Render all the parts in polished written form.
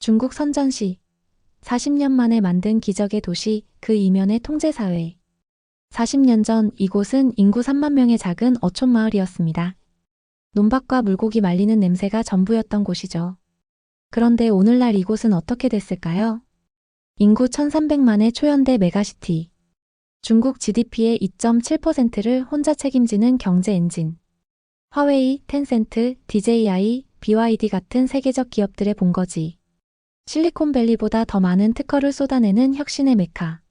중국 선전시 40년 만에 만든 기적의 도시 그 이면의 통제사회. 40년 전 이곳은 인구 3만 명의 작은 어촌 마을이었습니다. 논밭과 물고기 말리는 냄새가 전부였던 곳이죠. 그런데 오늘날 이곳은 어떻게 됐을까요? 인구 1300만의 초연대 메가시티. 중국 GDP의 2.7%를 혼자 책임지는 경제 엔진. 화웨이, 텐센트, DJI, BYD 같은 세계적 기업들의 본거지. 실리콘밸리보다 더 많은 특허를 쏟아내는 혁신의 메카.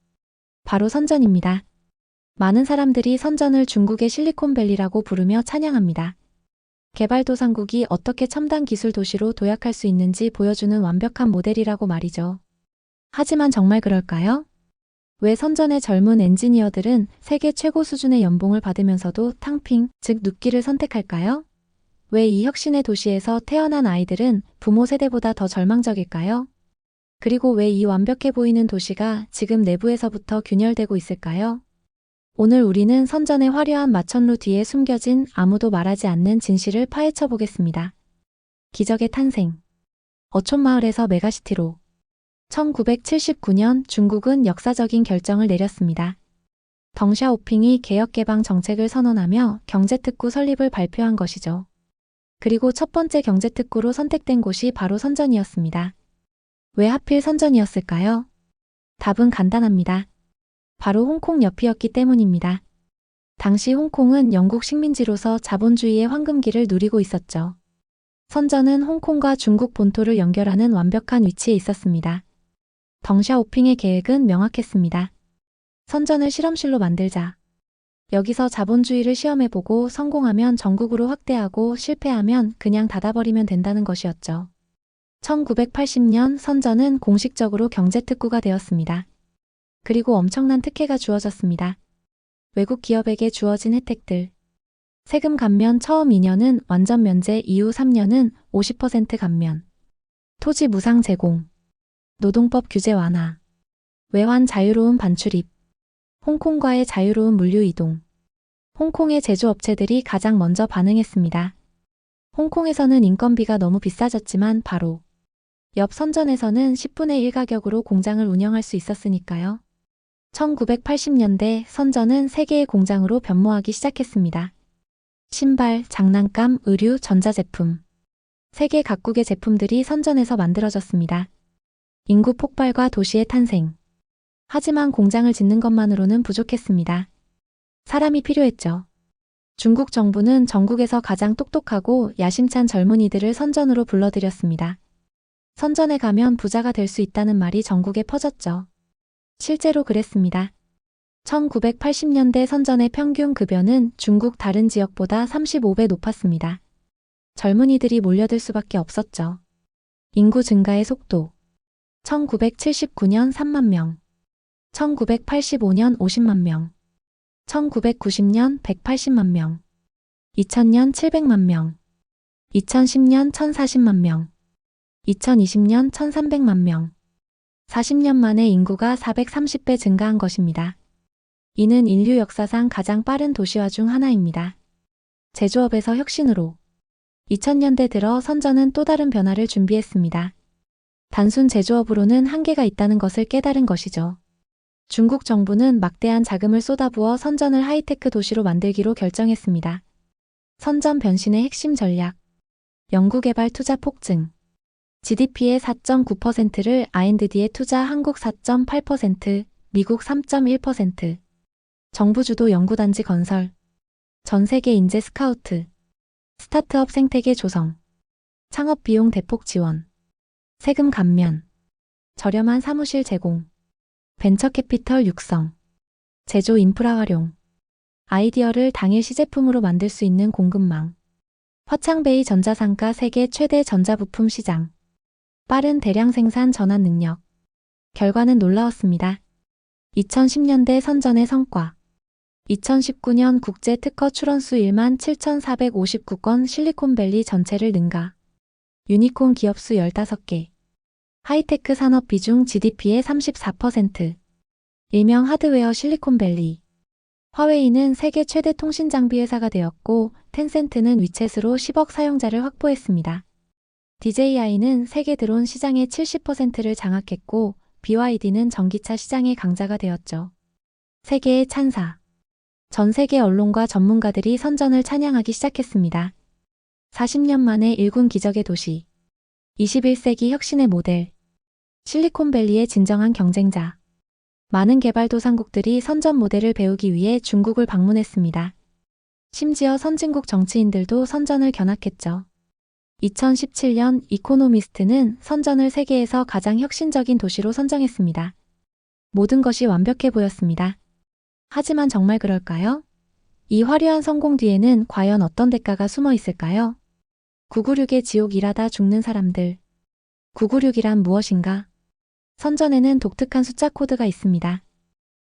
바로 선전입니다. 많은 사람들이 선전을 중국의 실리콘밸리라고 부르며 찬양합니다. 개발도상국이 어떻게 첨단 기술 도시로 도약할 수 있는지 보여주는 완벽한 모델이라고 말이죠. 하지만 정말 그럴까요? 왜 선전의 젊은 엔지니어들은 세계 최고 수준의 연봉을 받으면서도 탕핑, 즉 눕기를 선택할까요? 왜 이 혁신의 도시에서 태어난 아이들은 부모 세대보다 더 절망적일까요? 그리고 왜 이 완벽해 보이는 도시가 지금 내부에서부터 균열되고 있을까요? 오늘 우리는 선전의 화려한 마천루 뒤에 숨겨진 아무도 말하지 않는 진실을 파헤쳐 보겠습니다. 기적의 탄생. 어촌마을에서 메가시티로. 1979년 중국은 역사적인 결정을 내렸습니다. 덩샤오핑이 개혁개방 정책을 선언하며 경제특구 설립을 발표한 것이죠. 그리고 첫 번째 경제특구로 선택된 곳이 바로 선전이었습니다. 왜 하필 선전이었을까요? 답은 간단합니다. 바로 홍콩 옆이었기 때문입니다. 당시 홍콩은 영국 식민지로서 자본주의의 황금기를 누리고 있었죠. 선전은 홍콩과 중국 본토를 연결하는 완벽한 위치에 있었습니다. 덩샤오핑의 계획은 명확했습니다. 선전을 실험실로 만들자. 여기서 자본주의를 시험해보고 성공하면 전국으로 확대하고 실패하면 그냥 닫아버리면 된다는 것이었죠. 1980년 선전은 공식적으로 경제특구가 되었습니다. 그리고 엄청난 특혜가 주어졌습니다. 외국 기업에게 주어진 혜택들. 세금 감면 처음 2년은 완전 면제, 이후 3년은 50% 감면. 토지 무상 제공. 노동법 규제 완화. 외환 자유로운 반출입. 홍콩과의 자유로운 물류 이동. 홍콩의 제조업체들이 가장 먼저 반응했습니다. 홍콩에서는 인건비가 너무 비싸졌지만 바로 옆 선전에서는 10분의 1 가격으로 공장을 운영할 수 있었으니까요. 1980년대 선전은 세계의 공장으로 변모하기 시작했습니다. 신발, 장난감, 의류, 전자제품. 세계 각국의 제품들이 선전에서 만들어졌습니다. 인구 폭발과 도시의 탄생. 하지만 공장을 짓는 것만으로는 부족했습니다. 사람이 필요했죠. 중국 정부는 전국에서 가장 똑똑하고 야심찬 젊은이들을 선전으로 불러들였습니다. 선전에 가면 부자가 될 수 있다는 말이 전국에 퍼졌죠. 실제로 그랬습니다. 1980년대 선전의 평균 급여는 중국 다른 지역보다 35배 높았습니다. 젊은이들이 몰려들 수밖에 없었죠. 인구 증가의 속도. 1979년 3만 명. 1985년 50만 명. 1990년 180만 명. 2000년 700만 명. 2010년 1040만 명. 2020년 1300만 명. 40년 만에 인구가 430배 증가한 것입니다. 이는 인류 역사상 가장 빠른 도시화 중 하나입니다. 제조업에서 혁신으로. 2000년대 들어 선전은 또 다른 변화를 준비했습니다. 단순 제조업으로는 한계가 있다는 것을 깨달은 것이죠. 중국 정부는 막대한 자금을 쏟아부어 선전을 하이테크 도시로 만들기로 결정했습니다. 선전 변신의 핵심 전략. 연구개발 투자 폭증. GDP의 4.9%를 R&D에 투자. 한국 4.8%, 미국 3.1%. 정부 주도 연구단지 건설. 전 세계 인재 스카우트. 스타트업 생태계 조성. 창업 비용 대폭 지원. 세금 감면. 저렴한 사무실 제공. 벤처 캐피털 육성. 제조 인프라 활용. 아이디어를 당일 시제품으로 만들 수 있는 공급망. 화창베이 전자상가 세계 최대 전자부품 시장. 빠른 대량 생산 전환 능력. 결과는 놀라웠습니다. 2010년대 선전의 성과. 2019년 국제 특허 출원수 1만 7,459건, 실리콘밸리 전체를 능가. 유니콘 기업수 15개. 하이테크 산업 비중 GDP의 34%. 일명 하드웨어 실리콘밸리. 화웨이는 세계 최대 통신 장비 회사가 되었고 텐센트는 위챗으로 10억 사용자를 확보했습니다. DJI는 세계 드론 시장의 70%를 장악했고 BYD는 전기차 시장의 강자가 되었죠. 세계의 찬사. 전 세계 언론과 전문가들이 선전을 찬양하기 시작했습니다. 40년 만에 일군 기적의 도시. 21세기 혁신의 모델. 실리콘밸리의 진정한 경쟁자. 많은 개발도상국들이 선전 모델을 배우기 위해 중국을 방문했습니다. 심지어 선진국 정치인들도 선전을 견학했죠. 2017년 이코노미스트는 선전을 세계에서 가장 혁신적인 도시로 선정했습니다. 모든 것이 완벽해 보였습니다. 하지만 정말 그럴까요? 이 화려한 성공 뒤에는 과연 어떤 대가가 숨어 있을까요? 996의 지옥 일하다 죽는 사람들. 996이란 무엇인가? 선전에는 독특한 숫자 코드가 있습니다.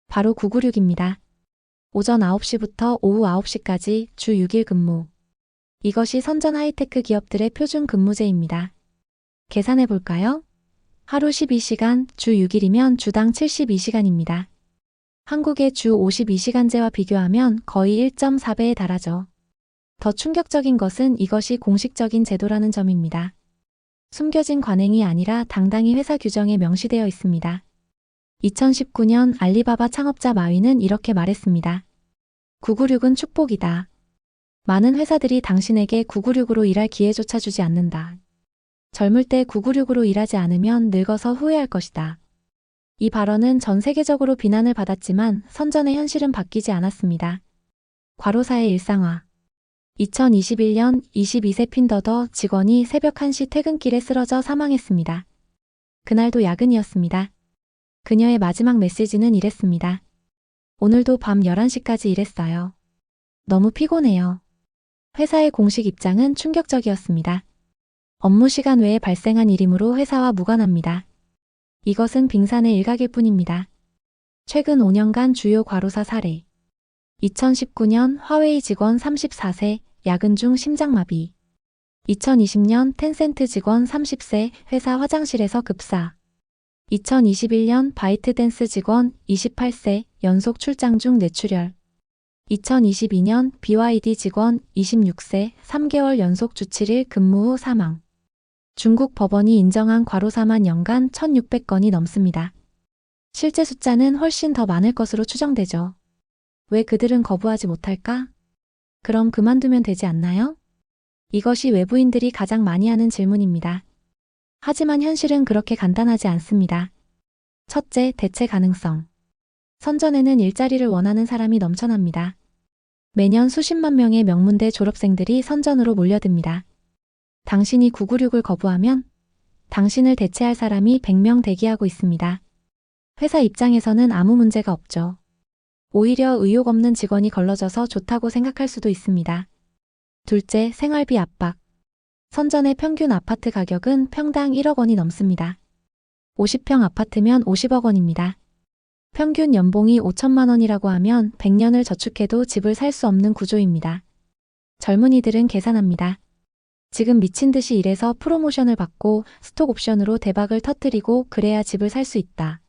바로 996입니다. 오전 9시부터 오후 9시까지 주 6일 근무. 이것이 선전 하이테크 기업들의 표준 근무제입니다. 계산해 볼까요? 하루 12시간, 주 6일이면 주당 72시간입니다. 한국의 주 52시간제와 비교하면 거의 1.4배에 달하죠. 더 충격적인 것은 이것이 공식적인 제도라는 점입니다. 숨겨진 관행이 아니라 당당히 회사 규정에 명시되어 있습니다. 2019년 알리바바 창업자 마윈은 이렇게 말했습니다. 996은 축복이다. 많은 회사들이 당신에게 996으로 일할 기회조차 주지 않는다. 젊을 때 996으로 일하지 않으면 늙어서 후회할 것이다. 이 발언은 전 세계적으로 비난을 받았지만 선전의 현실은 바뀌지 않았습니다. 과로사의 일상화. 2021년 22세 핀더더 직원이 새벽 1시 퇴근길에 쓰러져 사망했습니다. 그날도 야근이었습니다. 그녀의 마지막 메시지는 이랬습니다. 오늘도 밤 11시까지 일했어요. 너무 피곤해요. 회사의 공식 입장은 충격적이었습니다. 업무 시간 외에 발생한 일이므로 회사와 무관합니다. 이것은 빙산의 일각일 뿐입니다. 최근 5년간 주요 과로사 사례. 2019년 화웨이 직원 34세, 야근 중 심장마비. 2020년 텐센트 직원 30세, 회사 화장실에서 급사. 2021년 바이트댄스 직원 28세, 연속 출장 중 뇌출혈. 2022년 BYD 직원 26세, 3개월 연속 주 7일 근무 후 사망. 중국 법원이 인정한 과로사만 연간 1,600건이 넘습니다. 실제 숫자는 훨씬 더 많을 것으로 추정되죠. 왜 그들은 거부하지 못할까? 그럼 그만두면 되지 않나요? 이것이 외부인들이 가장 많이 하는 질문입니다. 하지만 현실은 그렇게 간단하지 않습니다. 첫째, 대체 가능성. 선전에는 일자리를 원하는 사람이 넘쳐납니다. 매년 수십만 명의 명문대 졸업생들이 선전으로 몰려듭니다. 당신이 996을 거부하면 당신을 대체할 사람이 100명 대기하고 있습니다. 회사 입장에서는 아무 문제가 없죠. 오히려 의욕 없는 직원이 걸러져서 좋다고 생각할 수도 있습니다. 둘째, 생활비 압박. 선전의 평균 아파트 가격은 평당 1억 원이 넘습니다. 50평 아파트면 50억 원입니다. 평균 연봉이 5천만 원이라고 하면 100년을 저축해도 집을 살 수 없는 구조입니다. 젊은이들은 계산합니다. 지금 미친 듯이 일해서 프로모션을 받고 스톡 옵션으로 대박을 터뜨리고 그래야 집을 살 수 있다.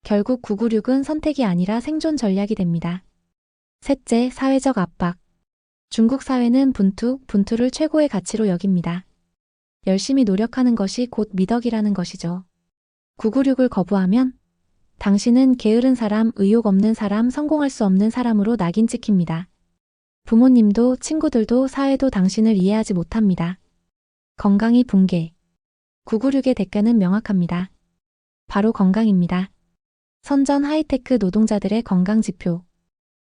결국 996은 선택이 아니라 생존 전략이 됩니다. 셋째, 사회적 압박. 중국 사회는 분투를 최고의 가치로 여깁니다. 열심히 노력하는 것이 곧 미덕이라는 것이죠. 996을 거부하면 당신은 게으른 사람, 의욕 없는 사람, 성공할 수 없는 사람으로 낙인 찍힙니다. 부모님도 친구들도 사회도 당신을 이해하지 못합니다. 건강이 붕괴. 996의 대가는 명확합니다. 바로 건강입니다. 선전 하이테크 노동자들의 건강 지표.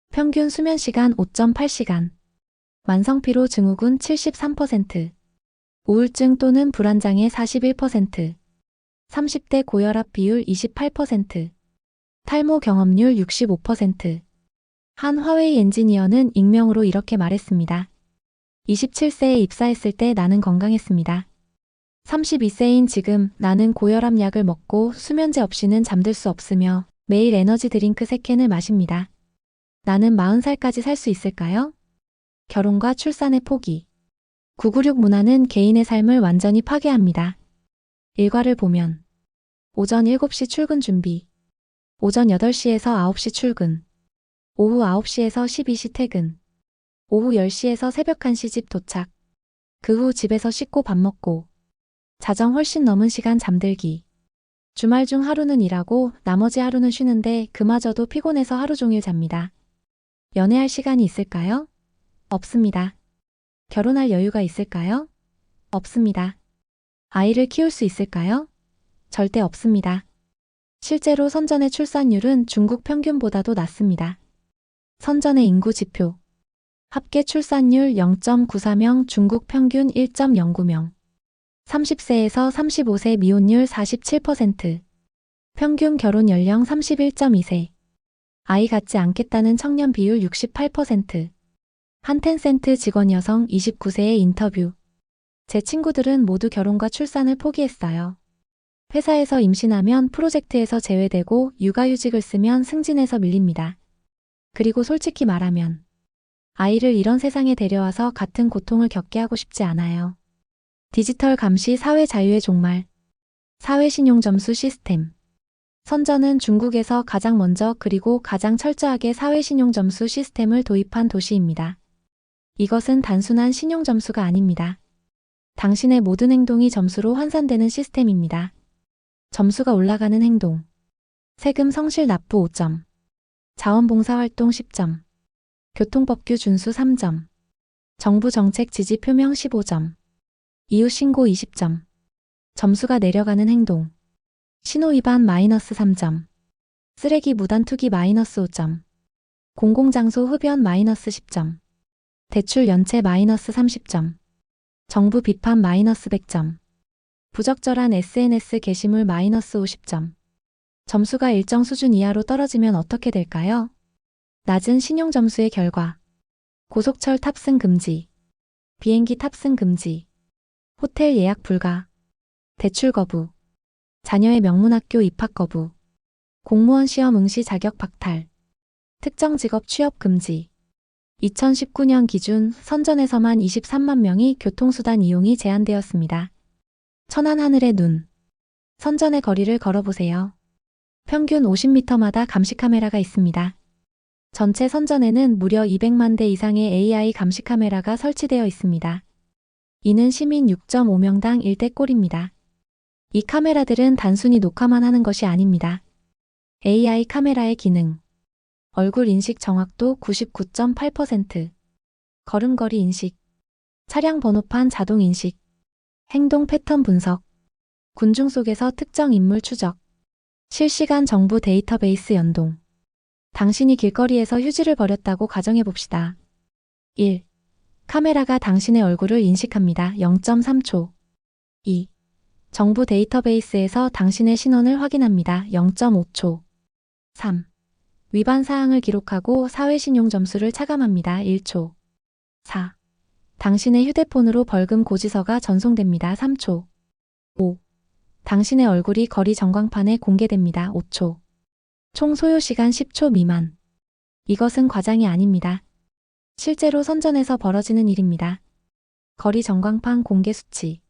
평균 수면 시간 5.8시간. 만성피로 증후군 73%. 우울증 또는 불안장애 41%. 30대 고혈압 비율 28%. 탈모 경험률 65%. 한 화웨이 엔지니어는 익명으로 이렇게 말했습니다. 27세에 입사했을 때 나는 건강했습니다. 32세인 지금 나는 고혈압 약을 먹고 수면제 없이는 잠들 수 없으며 매일 에너지 드링크 3캔을 마십니다. 나는 40살까지 살 수 있을까요? 결혼과 출산의 포기. 996 문화는 개인의 삶을 완전히 파괴합니다. 일과를 보면 오전 7시 출근 준비. 오전 8시에서 9시 출근. 오후 9시에서 12시 퇴근. 오후 10시에서 새벽 1시 집 도착. 그 후 집에서 씻고 밥 먹고. 자정 훨씬 넘은 시간 잠들기. 주말 중 하루는 일하고 나머지 하루는 쉬는데 그마저도 피곤해서 하루 종일 잡니다. 연애할 시간이 있을까요? 없습니다. 결혼할 여유가 있을까요? 없습니다. 아이를 키울 수 있을까요? 절대 없습니다. 실제로 선전의 출산율은 중국 평균보다도 낮습니다. 선전의 인구 지표. 합계 출산율 0.94명, 중국 평균 1.09명. 30세에서 35세 미혼율 47%. 평균 결혼 연령 31.2세. 아이 갖지 않겠다는 청년 비율 68%. 한 텐센트 직원 여성 29세의 인터뷰. 제 친구들은 모두 결혼과 출산을 포기했어요. 회사에서 임신하면 프로젝트에서 제외되고 육아휴직을 쓰면 승진해서 밀립니다. 그리고 솔직히 말하면 아이를 이런 세상에 데려와서 같은 고통을 겪게 하고 싶지 않아요. 디지털 감시 사회 자유의 종말. 사회 신용 점수 시스템. 선전은 중국에서 가장 먼저 그리고 가장 철저하게 사회 신용 점수 시스템을 도입한 도시입니다. 이것은 단순한 신용 점수가 아닙니다. 당신의 모든 행동이 점수로 환산되는 시스템입니다. 점수가 올라가는 행동. 세금 성실 납부 5점. 자원봉사활동 10점. 교통법규 준수 3점. 정부 정책 지지 표명 15점. 이웃 신고 20점. 점수가 내려가는 행동. 신호위반 마이너스 3점. 쓰레기 무단 투기 마이너스 5점. 공공장소 흡연 마이너스 10점. 대출 연체 마이너스 30점. 정부 비판 마이너스 100점. 부적절한 SNS 게시물 마이너스 50점. 점수가 일정 수준 이하로 떨어지면 어떻게 될까요? 낮은 신용 점수의 결과. 고속철 탑승 금지. 비행기 탑승 금지. 호텔 예약 불가. 대출 거부. 자녀의 명문학교 입학 거부. 공무원 시험 응시 자격 박탈. 특정 직업 취업 금지. 2019년 기준 선전에서만 23만 명이 교통수단 이용이 제한되었습니다. 천안 하늘의 눈. 선전의 거리를 걸어보세요. 평균 50m마다 감시 카메라가 있습니다. 전체 선전에는 무려 200만 대 이상의 AI 감시 카메라가 설치되어 있습니다. 이는 시민 6.5명당 1대 꼴입니다. 이 카메라들은 단순히 녹화만 하는 것이 아닙니다. AI 카메라의 기능. 얼굴 인식 정확도 99.8%. 걸음걸이 인식. 차량 번호판 자동 인식. 행동 패턴 분석. 군중 속에서 특정 인물 추적. 실시간 정부 데이터베이스 연동. 당신이 길거리에서 휴지를 버렸다고 가정해봅시다. 1. 카메라가 당신의 얼굴을 인식합니다. 0.3초. 2. 정부 데이터베이스에서 당신의 신원을 확인합니다. 0.5초. 3. 위반 사항을 기록하고 사회신용 점수를 차감합니다. 1초. 4. 당신의 휴대폰으로 벌금 고지서가 전송됩니다. 3초. 5. 당신의 얼굴이 거리 전광판에 공개됩니다. 5초. 총 소요시간 10초 미만. 이것은 과장이 아닙니다. 실제로 선전에서 벌어지는 일입니다. 거리 전광판 공개 수치.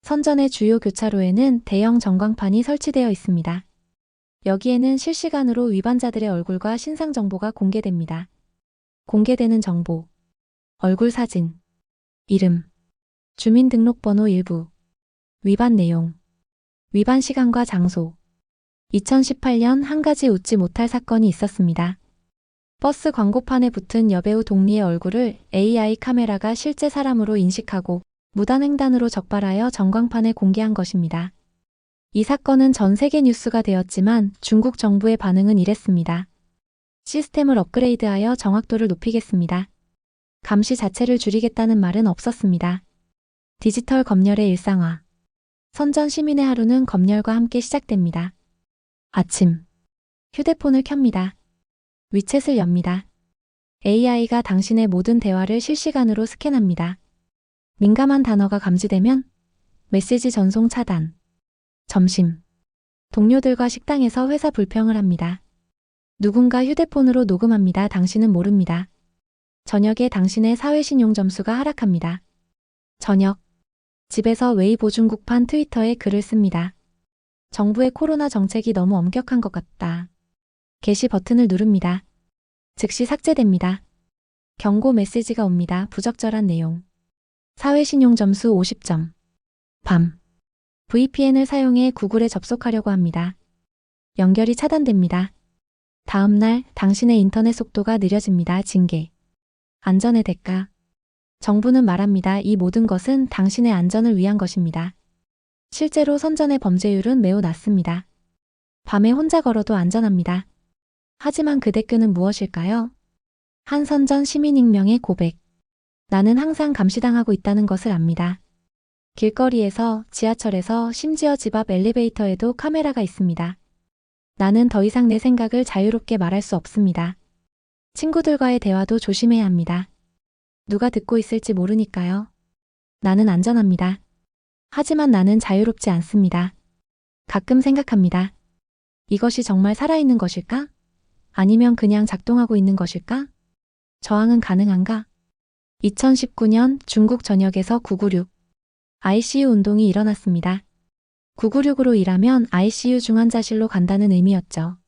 선전의 주요 교차로에는 대형 전광판이 설치되어 있습니다. 여기에는 실시간으로 위반자들의 얼굴과 신상 정보가 공개됩니다. 공개되는 정보. 얼굴 사진. 이름. 주민등록번호 일부. 위반 내용. 위반 시간과 장소. 2018년 한 가지 웃지 못할 사건이 있었습니다. 버스 광고판에 붙은 여배우 동리의 얼굴을 AI 카메라가 실제 사람으로 인식하고 무단횡단으로 적발하여 전광판에 공개한 것입니다. 이 사건은 전 세계 뉴스가 되었지만 중국 정부의 반응은 이랬습니다. 시스템을 업그레이드하여 정확도를 높이겠습니다. 감시 자체를 줄이겠다는 말은 없었습니다. 디지털 검열의 일상화. 선전 시민의 하루는 검열과 함께 시작됩니다. 아침. 휴대폰을 켭니다. 위챗을 엽니다. AI가 당신의 모든 대화를 실시간으로 스캔합니다. 민감한 단어가 감지되면 메시지 전송 차단. 점심. 동료들과 식당에서 회사 불평을 합니다. 누군가 휴대폰으로 녹음합니다. 당신은 모릅니다. 저녁에 당신의 사회신용 점수가 하락합니다. 저녁. 집에서 웨이보 중국판 트위터에 글을 씁니다. 정부의 코로나 정책이 너무 엄격한 것 같다. 게시 버튼을 누릅니다. 즉시 삭제됩니다. 경고 메시지가 옵니다. 부적절한 내용. 사회신용 점수 50점. 밤. VPN을 사용해 구글에 접속하려고 합니다. 연결이 차단됩니다. 다음 날 당신의 인터넷 속도가 느려집니다. 징계. 안전의 대가. 정부는 말합니다. 이 모든 것은 당신의 안전을 위한 것입니다. 실제로 선전의 범죄율은 매우 낮습니다. 밤에 혼자 걸어도 안전합니다. 하지만 그 대가는 무엇일까요? 한 선전 시민 익명의 고백. 나는 항상 감시당하고 있다는 것을 압니다. 길거리에서, 지하철에서, 심지어 집 앞 엘리베이터에도 카메라가 있습니다. 나는 더 이상 내 생각을 자유롭게 말할 수 없습니다. 친구들과의 대화도 조심해야 합니다. 누가 듣고 있을지 모르니까요. 나는 안전합니다. 하지만 나는 자유롭지 않습니다. 가끔 생각합니다. 이것이 정말 살아있는 것일까? 아니면 그냥 작동하고 있는 것일까? 저항은 가능한가? 2019년 중국 전역에서 996 ICU 운동이 일어났습니다. 996으로 일하면 ICU 중환자실로 간다는 의미였죠.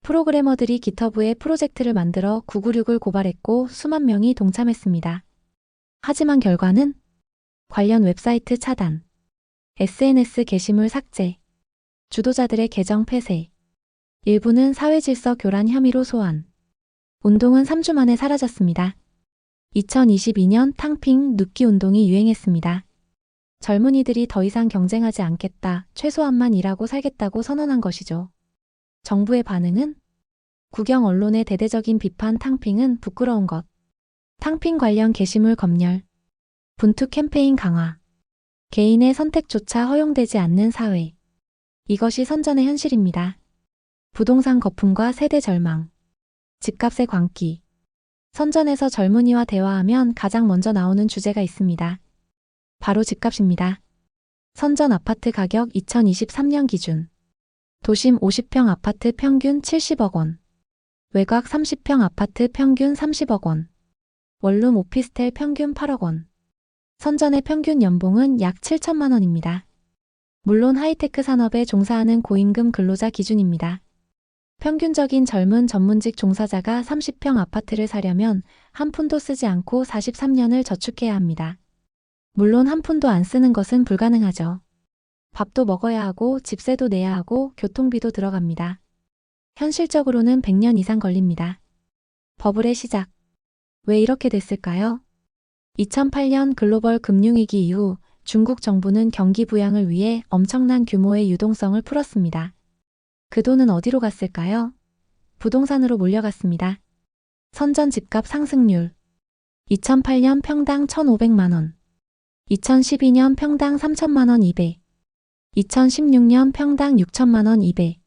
프로그래머들이 기터브에 프로젝트를 만들어 996을 고발했고 수만 명이 동참했습니다. 하지만 결과는 관련 웹사이트 차단, SNS 게시물 삭제, 주도자들의 계정 폐쇄, 일부는 사회질서 교란 혐의로 소환. 운동은 3주 만에 사라졌습니다. 2022년 탕핑 눕기 운동이 유행했습니다. 젊은이들이 더 이상 경쟁하지 않겠다, 최소한만 일하고 살겠다고 선언한 것이죠. 정부의 반응은? 국영 언론의 대대적인 비판. 탕핑은 부끄러운 것. 탕핑 관련 게시물 검열. 분투 캠페인 강화. 개인의 선택조차 허용되지 않는 사회. 이것이 선전의 현실입니다. 부동산 거품과 세대 절망. 집값의 광기. 선전에서 젊은이와 대화하면 가장 먼저 나오는 주제가 있습니다. 바로 집값입니다. 선전 아파트 가격 2023년 기준. 도심 50평 아파트 평균 70억 원. 외곽 30평 아파트 평균 30억 원. 원룸 오피스텔 평균 8억 원. 선전의 평균 연봉은 약 7천만 원입니다. 물론 하이테크 산업에 종사하는 고임금 근로자 기준입니다. 평균적인 젊은 전문직 종사자가 30평 아파트를 사려면 한 푼도 쓰지 않고 43년을 저축해야 합니다. 물론 한 푼도 안 쓰는 것은 불가능하죠. 밥도 먹어야 하고 집세도 내야 하고 교통비도 들어갑니다. 현실적으로는 100년 이상 걸립니다. 버블의 시작. 왜 이렇게 됐을까요? 2008년 글로벌 금융위기 이후 중국 정부는 경기 부양을 위해 엄청난 규모의 유동성을 풀었습니다. 그 돈은 어디로 갔을까요? 부동산으로 몰려갔습니다. 선전 집값 상승률. 2008년 평당 1,500만 원. 2012년 평당 3천만 원 2배. 2016년 평당 6천만 원 2배.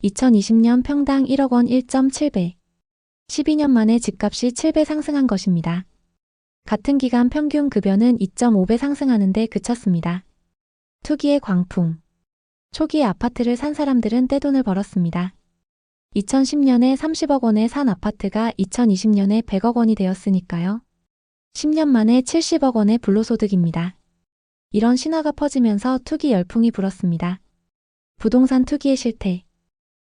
2020년 평당 1억 원 1.7배. 12년 만에 집값이 7배 상승한 것입니다. 같은 기간 평균 급여는 2.5배 상승하는 데 그쳤습니다. 투기의 광풍. 초기에 아파트를 산 사람들은 떼돈을 벌었습니다. 2010년에 30억 원에 산 아파트가 2020년에 100억 원이 되었으니까요. 10년 만에 70억 원의 불로소득입니다. 이런 신화가 퍼지면서 투기 열풍이 불었습니다. 부동산 투기의 실태.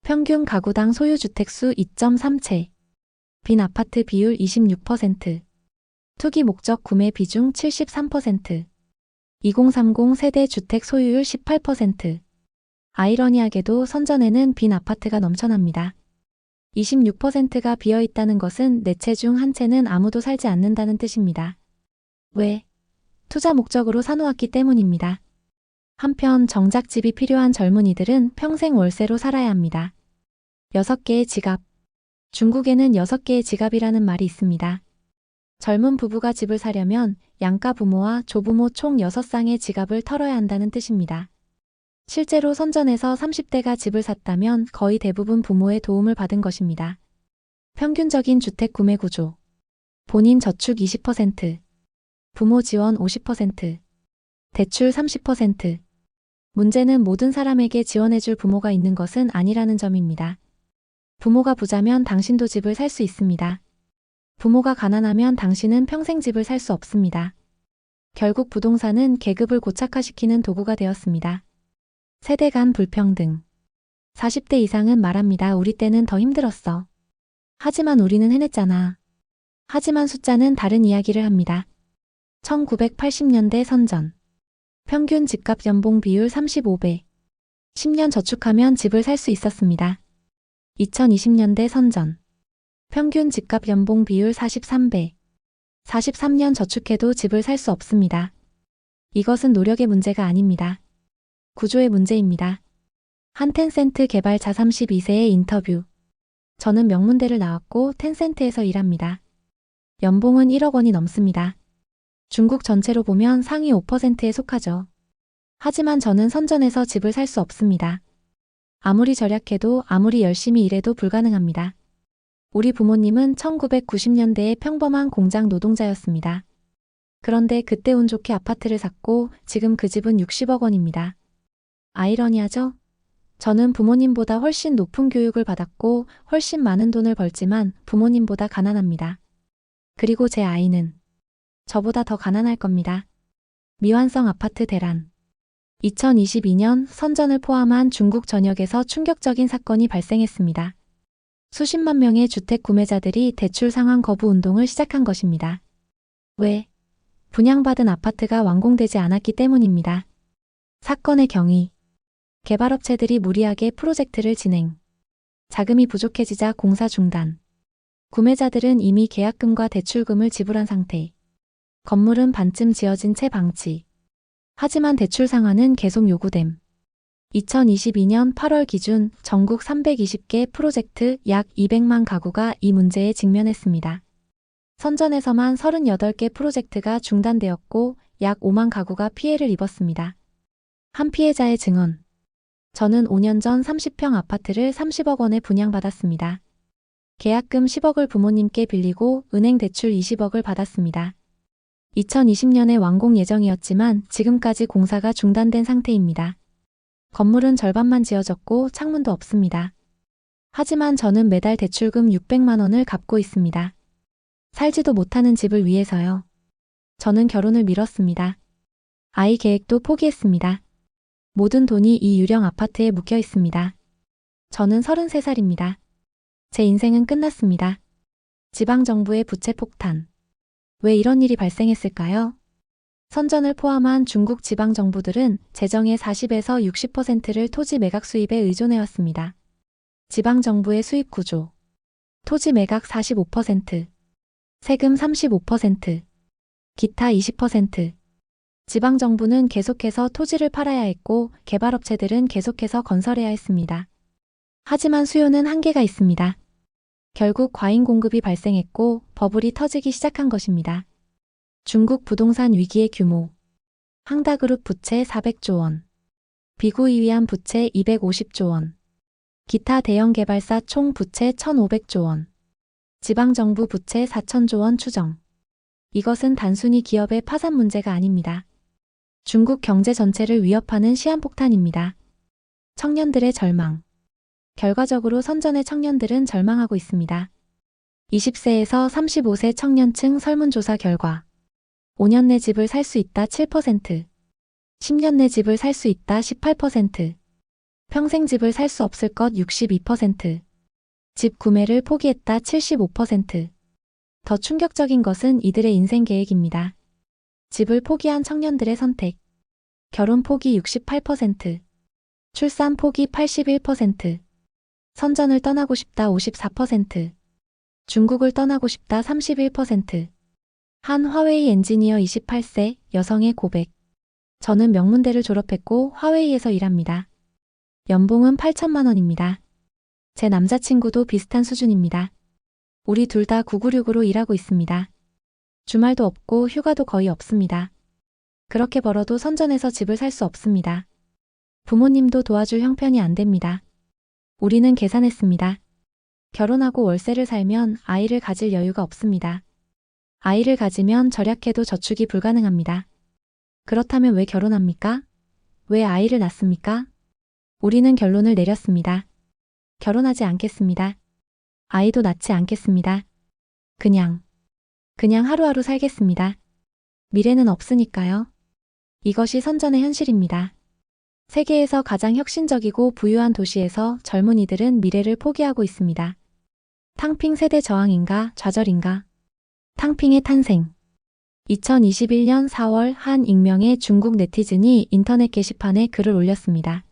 평균 가구당 소유주택수 2.3채. 빈 아파트 비율 26%. 투기 목적 구매 비중 73%. 2030 세대 주택 소유율 18%. 아이러니하게도 선전에는 빈 아파트가 넘쳐납니다. 26%가 비어있다는 것은 4채 중 1채는 아무도 살지 않는다는 뜻입니다. 왜? 투자 목적으로 사놓았기 때문입니다. 한편 정작 집이 필요한 젊은이들은 평생 월세로 살아야 합니다. 6개의 지갑. 중국에는 6개의 지갑이라는 말이 있습니다. 젊은 부부가 집을 사려면 양가 부모와 조부모 총 6쌍의 지갑을 털어야 한다는 뜻입니다. 실제로 선전에서 30대가 집을 샀다면 거의 대부분 부모의 도움을 받은 것입니다. 평균적인 주택 구매 구조. 본인 저축 20%, 부모 지원 50%, 대출 30%. 문제는 모든 사람에게 지원해줄 부모가 있는 것은 아니라는 점입니다. 부모가 부자면 당신도 집을 살 수 있습니다. 부모가 가난하면 당신은 평생 집을 살 수 없습니다. 결국 부동산은 계급을 고착화시키는 도구가 되었습니다. 세대 간 불평등. 40대 이상은 말합니다. 우리 때는 더 힘들었어. 하지만 우리는 해냈잖아. 하지만 숫자는 다른 이야기를 합니다. 1980년대 선전. 평균 집값 연봉 비율 35배. 10년 저축하면 집을 살 수 있었습니다. 2020년대 선전. 평균 집값 연봉 비율 43배. 43년 저축해도 집을 살 수 없습니다. 이것은 노력의 문제가 아닙니다. 구조의 문제입니다. 한 텐센트 개발자 32세의 인터뷰. 저는 명문대를 나왔고 텐센트에서 일합니다. 연봉은 1억 원이 넘습니다. 중국 전체로 보면 상위 5%에 속하죠. 하지만 저는 선전에서 집을 살 수 없습니다. 아무리 절약해도 아무리 열심히 일해도 불가능합니다. 우리 부모님은 1990년대에 평범한 공장 노동자였습니다. 그런데 그때 운 좋게 아파트를 샀고 지금 그 집은 60억 원입니다. 아이러니하죠? 저는 부모님보다 훨씬 높은 교육을 받았고 훨씬 많은 돈을 벌지만 부모님보다 가난합니다. 그리고 제 아이는 저보다 더 가난할 겁니다. 미완성 아파트 대란. 2022년 선전을 포함한 중국 전역에서 충격적인 사건이 발생했습니다. 수십만 명의 주택 구매자들이 대출 상환 거부 운동을 시작한 것입니다. 왜? 분양받은 아파트가 완공되지 않았기 때문입니다. 사건의 경위. 개발업체들이 무리하게 프로젝트를 진행. 자금이 부족해지자 공사 중단. 구매자들은 이미 계약금과 대출금을 지불한 상태. 건물은 반쯤 지어진 채 방치. 하지만 대출 상환은 계속 요구됨. 2022년 8월 기준 전국 320개 프로젝트 약 200만 가구가 이 문제에 직면했습니다. 선전에서만 38개 프로젝트가 중단되었고 약 5만 가구가 피해를 입었습니다. 한 피해자의 증언. 저는 5년 전 30평 아파트를 30억 원에 분양받았습니다. 계약금 10억을 부모님께 빌리고 은행 대출 20억을 받았습니다. 2020년에 완공 예정이었지만 지금까지 공사가 중단된 상태입니다. 건물은 절반만 지어졌고 창문도 없습니다. 하지만 저는 매달 대출금 600만 원을 갚고 있습니다. 살지도 못하는 집을 위해서요. 저는 결혼을 미뤘습니다. 아이 계획도 포기했습니다. 모든 돈이 이 유령 아파트에 묵혀 있습니다. 저는 33살입니다. 제 인생은 끝났습니다. 지방정부의 부채 폭탄. 왜 이런 일이 발생했을까요? 선전을 포함한 중국 지방정부들은 재정의 40에서 60%를 토지 매각 수입에 의존해왔습니다. 지방정부의 수입 구조. 토지 매각 45%, 세금 35%, 기타 20%. 지방정부는 계속해서 토지를 팔아야 했고 개발업체들은 계속해서 건설해야 했습니다. 하지만 수요는 한계가 있습니다. 결국 과잉 공급이 발생했고 버블이 터지기 시작한 것입니다. 중국 부동산 위기의 규모. 항다그룹 부채 400조 원. 비구이위안 부채 250조 원. 기타 대형 개발사 총 부채 1,500조 원. 지방정부 부채 4,000조 원 추정. 이것은 단순히 기업의 파산 문제가 아닙니다. 중국 경제 전체를 위협하는 시한폭탄입니다. 청년들의 절망. 결과적으로 선전의 청년들은 절망하고 있습니다. 20세에서 35세 청년층 설문조사 결과 5년 내 집을 살 수 있다 7%, 10년 내 집을 살 수 있다 18%, 평생 집을 살 수 없을 것 62%, 집 구매를 포기했다 75%. 더 충격적인 것은 이들의 인생 계획입니다. 집을 포기한 청년들의 선택. 결혼 포기 68%, 출산 포기 81%, 선전을 떠나고 싶다 54%, 중국을 떠나고 싶다 31%. 한 화웨이 엔지니어 28세 여성의 고백. 저는 명문대를 졸업했고 화웨이에서 일합니다. 연봉은 8천만 원입니다. 제 남자친구도 비슷한 수준입니다. 우리 둘 다 996으로 일하고 있습니다. 주말도 없고 휴가도 거의 없습니다. 그렇게 벌어도 선전에서 집을 살 수 없습니다. 부모님도 도와줄 형편이 안 됩니다. 우리는 계산했습니다. 결혼하고 월세를 살면 아이를 가질 여유가 없습니다. 아이를 가지면 절약해도 저축이 불가능합니다. 그렇다면 왜 결혼합니까? 왜 아이를 낳습니까? 우리는 결론을 내렸습니다. 결혼하지 않겠습니다. 아이도 낳지 않겠습니다. 그냥 하루하루 살겠습니다. 미래는 없으니까요. 이것이 선전의 현실입니다. 세계에서 가장 혁신적이고 부유한 도시에서 젊은이들은 미래를 포기하고 있습니다. 탕핑 세대 저항인가 좌절인가? 탕핑의 탄생. 2021년 4월 한 익명의 중국 네티즌이 인터넷 게시판에 글을 올렸습니다.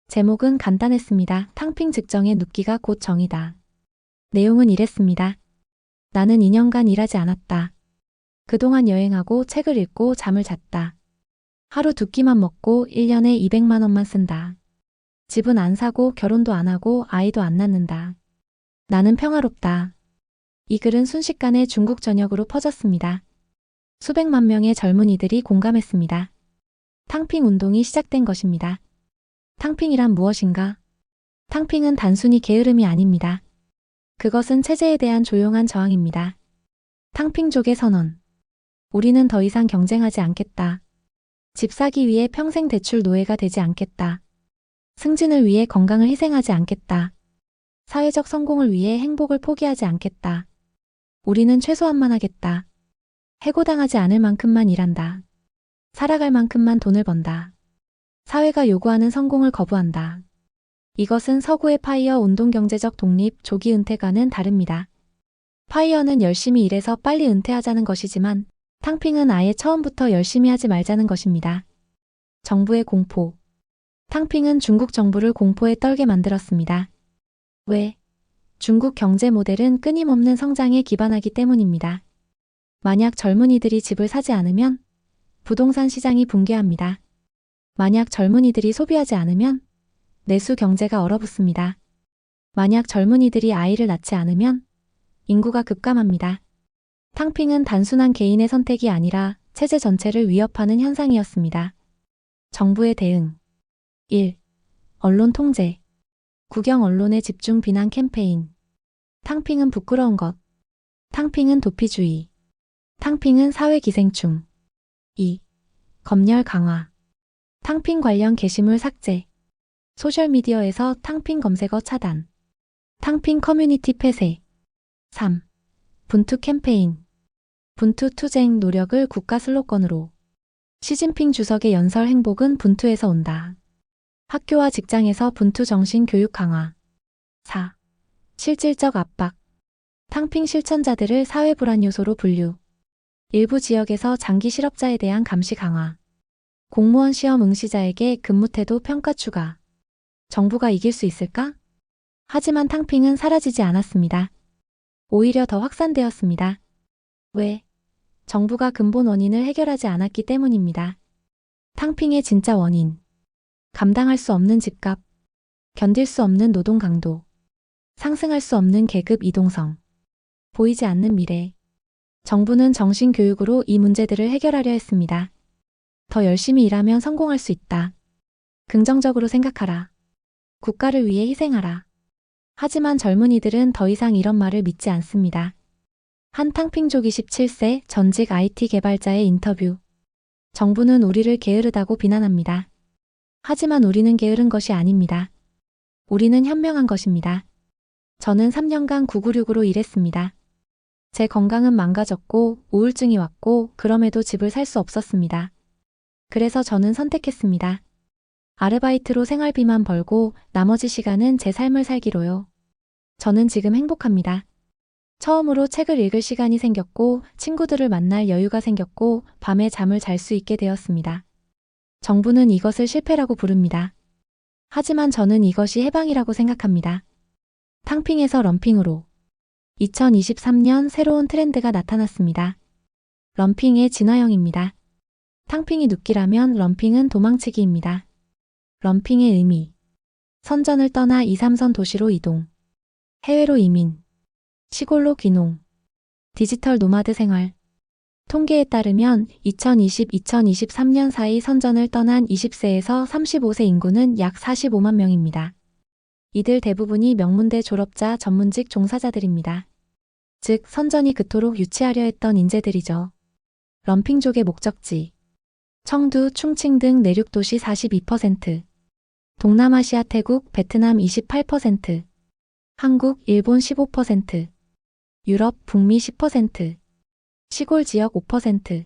제목은 간단했습니다. 탕핑 직정의 눕기가 곧 정이다. 내용은 이랬습니다. 나는 2년간 일하지 않았다. 그동안 여행하고 책을 읽고 잠을 잤다. 하루 두 끼만 먹고 1년에 200만 원만 쓴다. 집은 안 사고 결혼도 안 하고 아이도 안 낳는다. 나는 평화롭다. 이 글은 순식간에 중국 전역으로 퍼졌습니다. 수백만 명의 젊은이들이 공감했습니다. 탕핑 운동이 시작된 것입니다. 탕핑이란 무엇인가? 탕핑은 단순히 게으름이 아닙니다. 그것은 체제에 대한 조용한 저항입니다. 탕핑족의 선언. 우리는 더 이상 경쟁하지 않겠다. 집 사기 위해 평생 대출 노예가 되지 않겠다. 승진을 위해 건강을 희생하지 않겠다. 사회적 성공을 위해 행복을 포기하지 않겠다. 우리는 최소한만 하겠다. 해고당하지 않을 만큼만 일한다. 살아갈 만큼만 돈을 번다. 사회가 요구하는 성공을 거부한다. 이것은 서구의 파이어 운동 경제적 독립, 조기 은퇴과는 다릅니다. 파이어는 열심히 일해서 빨리 은퇴하자는 것이지만 탕핑은 아예 처음부터 열심히 하지 말자는 것입니다. 정부의 공포. 탕핑은 중국 정부를 공포에 떨게 만들었습니다. 왜? 중국 경제 모델은 끊임없는 성장에 기반하기 때문입니다. 만약 젊은이들이 집을 사지 않으면 부동산 시장이 붕괴합니다. 만약 젊은이들이 소비하지 않으면 내수 경제가 얼어붙습니다. 만약 젊은이들이 아이를 낳지 않으면 인구가 급감합니다. 탕핑은 단순한 개인의 선택이 아니라 체제 전체를 위협하는 현상이었습니다. 정부의 대응. 1. 언론 통제. 국영 언론의 집중 비난 캠페인. 탕핑은 부끄러운 것. 탕핑은 도피주의. 탕핑은 사회 기생충. 2. 검열 강화. 탕핑 관련 게시물 삭제. 소셜미디어에서 탕핑 검색어 차단. 탕핑 커뮤니티 폐쇄. 3. 분투 캠페인. 분투 투쟁 노력을 국가 슬로건으로. 시진핑 주석의 연설 행복은 분투에서 온다. 학교와 직장에서 분투 정신 교육 강화. 4. 실질적 압박. 탕핑 실천자들을 사회 불안 요소로 분류. 일부 지역에서 장기 실업자에 대한 감시 강화. 공무원 시험 응시자에게 근무태도 평가 추가. 정부가 이길 수 있을까? 하지만 탕핑은 사라지지 않았습니다. 오히려 더 확산되었습니다. 왜? 정부가 근본 원인을 해결하지 않았기 때문입니다. 탕핑의 진짜 원인. 감당할 수 없는 집값. 견딜 수 없는 노동 강도. 상승할 수 없는 계급 이동성. 보이지 않는 미래. 정부는 정신교육으로 이 문제들을 해결하려 했습니다. 더 열심히 일하면 성공할 수 있다. 긍정적으로 생각하라. 국가를 위해 희생하라. 하지만 젊은이들은 더 이상 이런 말을 믿지 않습니다. 한 탕핑족 27세 전직 IT 개발자의 인터뷰. 정부는 우리를 게으르다고 비난합니다. 하지만 우리는 게으른 것이 아닙니다. 우리는 현명한 것입니다. 저는 3년간 996으로 일했습니다. 제 건강은 망가졌고 우울증이 왔고 그럼에도 집을 살 수 없었습니다. 그래서 저는 선택했습니다. 아르바이트로 생활비만 벌고 나머지 시간은 제 삶을 살기로요. 저는 지금 행복합니다. 처음으로 책을 읽을 시간이 생겼고 친구들을 만날 여유가 생겼고 밤에 잠을 잘 수 있게 되었습니다. 정부는 이것을 실패라고 부릅니다. 하지만 저는 이것이 해방이라고 생각합니다. 탕핑에서 럼핑으로. 2023년 새로운 트렌드가 나타났습니다. 럼핑의 진화형입니다. 탕핑이 눕기라면 럼핑은 도망치기입니다. 럼핑의 의미. 선전을 떠나 2, 3선 도시로 이동. 해외로 이민. 시골로 귀농. 디지털 노마드 생활. 통계에 따르면 2020-2023년 사이 선전을 떠난 20세에서 35세 인구는 약 45만 명입니다. 이들 대부분이 명문대 졸업자 전문직 종사자들입니다. 즉 선전이 그토록 유치하려 했던 인재들이죠. 럼핑족의 목적지. 청두, 충칭 등 내륙도시 42%. 동남아시아 태국, 베트남 28%. 한국, 일본 15%. 유럽, 북미 10%. 시골 지역 5%.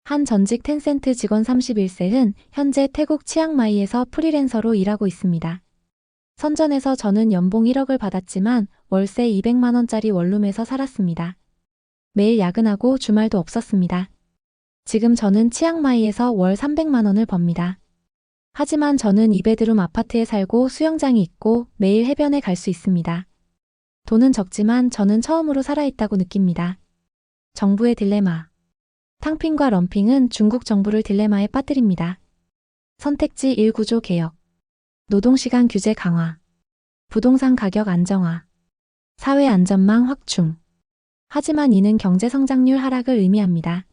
한 전직 텐센트 직원 31세는 현재 태국 치앙마이에서 프리랜서로 일하고 있습니다. 선전에서 저는 연봉 1억을 받았지만 월세 200만 원짜리 원룸에서 살았습니다. 매일 야근하고 주말도 없었습니다. 지금 저는 치앙마이에서 월 300만 원을 법니다. 하지만 저는 2베드룸 아파트에 살고 수영장이 있고 매일 해변에 갈 수 있습니다. 돈은 적지만 저는 처음으로 살아있다고 느낍니다. 정부의 딜레마. 탕핑과 럼핑은 중국 정부를 딜레마에 빠뜨립니다. 선택지 1구조 개혁. 노동시간 규제 강화. 부동산 가격 안정화. 사회 안전망 확충. 하지만 이는 경제 성장률 하락을 의미합니다.